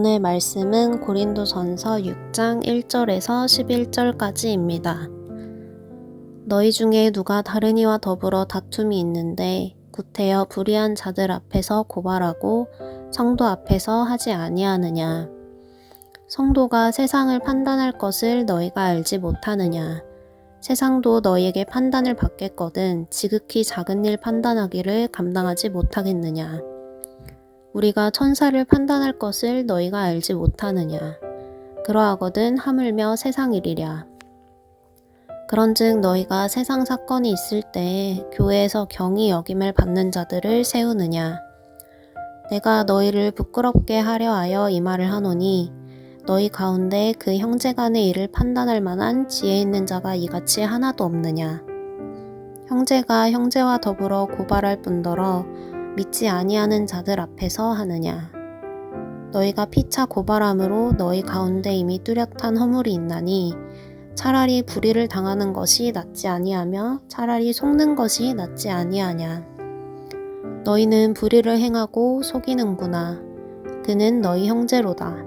오늘 말씀은 고린도전서 6장 1절에서 11절까지입니다. 너희 중에 누가 다른 이와 더불어 다툼이 있는데 구태여 불의한 자들 앞에서 고발하고 성도 앞에서 하지 아니하느냐. 성도가 세상을 판단할 것을 너희가 알지 못하느냐. 세상도 너희에게 판단을 받겠거든 지극히 작은 일 판단하기를 감당하지 못하겠느냐. 우리가 천사를 판단할 것을 너희가 알지 못하느냐. 그러하거든 하물며 세상 일이랴. 그런즉 너희가 세상 사건이 있을 때에 교회에서 경히 여김을 받는 자들을 세우느냐. 내가 너희를 부끄럽게 하려 하여 이 말을 하노니 너희 가운데 그 형제간의 일을 판단할 만한 지혜 있는 자가 이같이 하나도 없느냐. 형제가 형제와 더불어 고발할 뿐더러 믿지 아니하는 자들 앞에서 하느냐. 너희가 피차 고발함으로 너희 가운데 이미 뚜렷한 허물이 있나니 차라리 불의를 당하는 것이 낫지 아니하며 차라리 속는 것이 낫지 아니하냐. 너희는 불의를 행하고 속이는구나. 그는 너희 형제로다.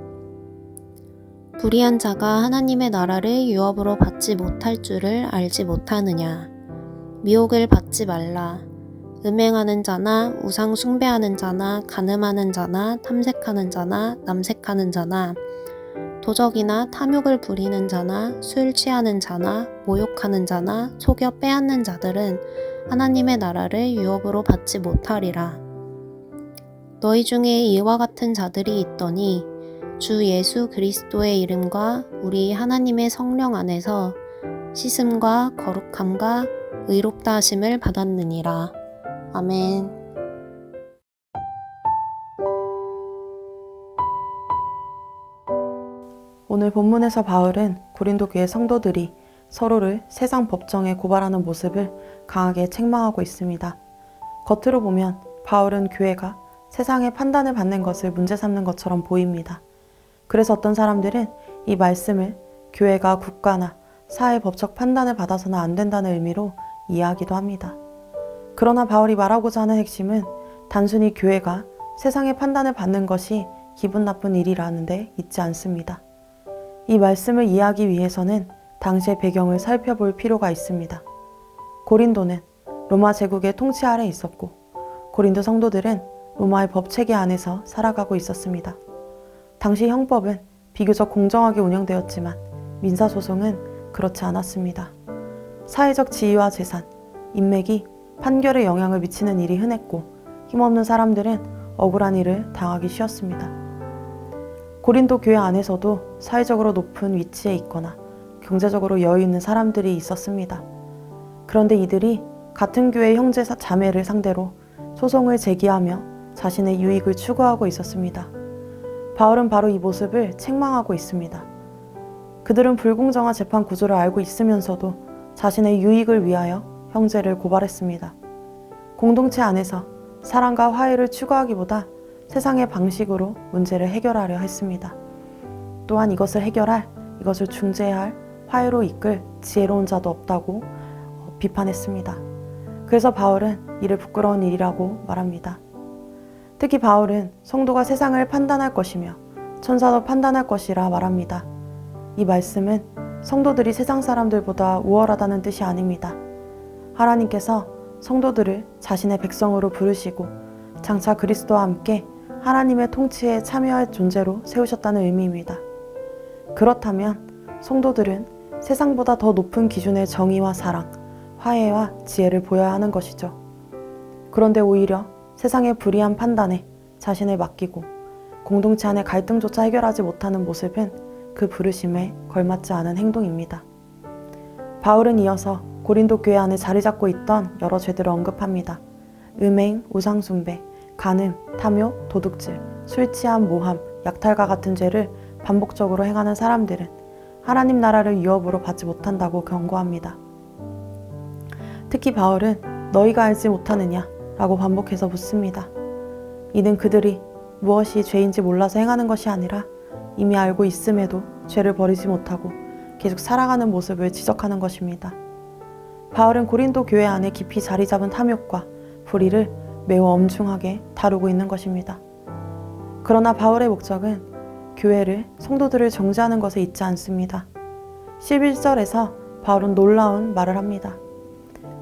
불의한 자가 하나님의 나라를 유업으로 받지 못할 줄을 알지 못하느냐. 미혹을 받지 말라. 음행하는 자나 우상 숭배하는 자나 간음하는 자나 탐색하는 자나 남색하는 자나 도적이나 탐욕을 부리는 자나 술 취하는 자나 모욕하는 자나 속여 빼앗는 자들은 하나님의 나라를 유업으로 받지 못하리라. 너희 중에 이와 같은 자들이 있더니 주 예수 그리스도의 이름과 우리 하나님의 성령 안에서 씻음과 거룩함과 의롭다 하심을 받았느니라. 아멘. 오늘 본문에서 바울은 고린도 교회 성도들이 서로를 세상 법정에 고발하는 모습을 강하게 책망하고 있습니다. 겉으로 보면 바울은 교회가 세상의 판단을 받는 것을 문제 삼는 것처럼 보입니다. 그래서 어떤 사람들은 이 말씀을 교회가 국가나 사회 법적 판단을 받아서는 안 된다는 의미로 이해하기도 합니다. 그러나 바울이 말하고자 하는 핵심은 단순히 교회가 세상의 판단을 받는 것이 기분 나쁜 일이라는 데 있지 않습니다. 이 말씀을 이해하기 위해서는 당시의 배경을 살펴볼 필요가 있습니다. 고린도는 로마 제국의 통치 아래 있었고 고린도 성도들은 로마의 법체계 안에서 살아가고 있었습니다. 당시 형법은 비교적 공정하게 운영되었지만 민사소송은 그렇지 않았습니다. 사회적 지위와 재산, 인맥이 판결에 영향을 미치는 일이 흔했고 힘없는 사람들은 억울한 일을 당하기 쉬웠습니다. 고린도 교회 안에서도 사회적으로 높은 위치에 있거나 경제적으로 여유 있는 사람들이 있었습니다. 그런데 이들이 같은 교회 형제 자매를 상대로 소송을 제기하며 자신의 유익을 추구하고 있었습니다. 바울은 바로 이 모습을 책망하고 있습니다. 그들은 불공정한 재판 구조를 알고 있으면서도 자신의 유익을 위하여 형제를 고발했습니다. 공동체 안에서 사랑과 화해를 추구하기보다 세상의 방식으로 문제를 해결하려 했습니다. 또한 이것을 중재할, 화해로 이끌 지혜로운 자도 없다고 비판했습니다. 그래서 바울은 이를 부끄러운 일이라고 말합니다. 특히 바울은 성도가 세상을 판단할 것이며 천사도 판단할 것이라 말합니다. 이 말씀은 성도들이 세상 사람들보다 우월하다는 뜻이 아닙니다. 하나님께서 성도들을 자신의 백성으로 부르시고 장차 그리스도와 함께 하나님의 통치에 참여할 존재로 세우셨다는 의미입니다. 그렇다면 성도들은 세상보다 더 높은 기준의 정의와 사랑, 화해와 지혜를 보여야 하는 것이죠. 그런데 오히려 세상의 불의한 판단에 자신을 맡기고 공동체 안의 갈등조차 해결하지 못하는 모습은 그 부르심에 걸맞지 않은 행동입니다. 바울은 이어서 고린도 교회 안에 자리 잡고 있던 여러 죄들을 언급합니다. 음행, 우상숭배, 간음, 탐욕, 도둑질, 술 취함, 모함, 약탈과 같은 죄를 반복적으로 행하는 사람들은 하나님 나라를 유업으로 받지 못한다고 경고합니다. 특히 바울은 너희가 알지 못하느냐 라고 반복해서 묻습니다. 이는 그들이 무엇이 죄인지 몰라서 행하는 것이 아니라 이미 알고 있음에도 죄를 버리지 못하고 계속 살아가는 모습을 지적하는 것입니다. 바울은 고린도 교회 안에 깊이 자리 잡은 탐욕과 불의를 매우 엄중하게 다루고 있는 것입니다. 그러나 바울의 목적은 교회를, 성도들을 정죄하는 것을 잊지 않습니다. 11절에서 바울은 놀라운 말을 합니다.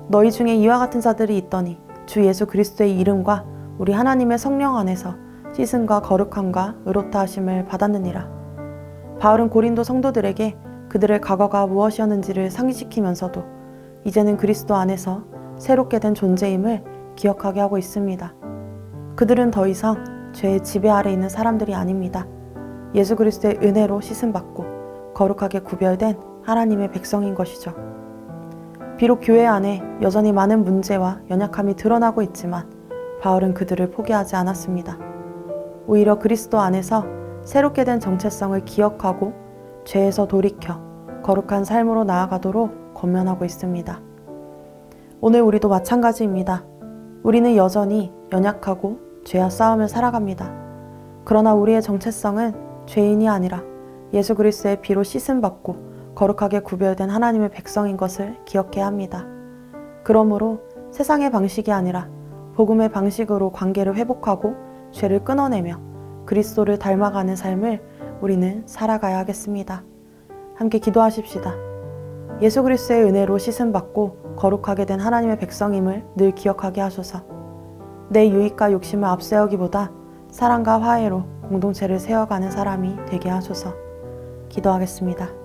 너희 중에 이와 같은 자들이 있더니 주 예수 그리스도의 이름과 우리 하나님의 성령 안에서 씻음과 거룩함과 의롭다 하심을 받았느니라. 바울은 고린도 성도들에게 그들의 과거가 무엇이었는지를 상기시키면서도 이제는 그리스도 안에서 새롭게 된 존재임을 기억하게 하고 있습니다. 그들은 더 이상 죄의 지배 아래 있는 사람들이 아닙니다. 예수 그리스도의 은혜로 씻음받고 거룩하게 구별된 하나님의 백성인 것이죠. 비록 교회 안에 여전히 많은 문제와 연약함이 드러나고 있지만 바울은 그들을 포기하지 않았습니다. 오히려 그리스도 안에서 새롭게 된 정체성을 기억하고 죄에서 돌이켜 거룩한 삶으로 나아가도록 권면하고 있습니다. 오늘 우리도 마찬가지입니다. 우리는 여전히 연약하고 죄와 싸우며 살아갑니다. 그러나 우리의 정체성은 죄인이 아니라 예수 그리스도의 피로 씻음받고 거룩하게 구별된 하나님의 백성인 것을 기억해야 합니다. 그러므로 세상의 방식이 아니라 복음의 방식으로 관계를 회복하고 죄를 끊어내며 그리스도를 닮아가는 삶을 우리는 살아가야 하겠습니다. 함께 기도하십시다. 예수 그리스도의 은혜로 씻음받고 거룩하게 된 하나님의 백성임을 늘 기억하게 하소서. 내 유익과 욕심을 앞세우기보다 사랑과 화해로 공동체를 세워가는 사람이 되게 하소서. 기도하겠습니다.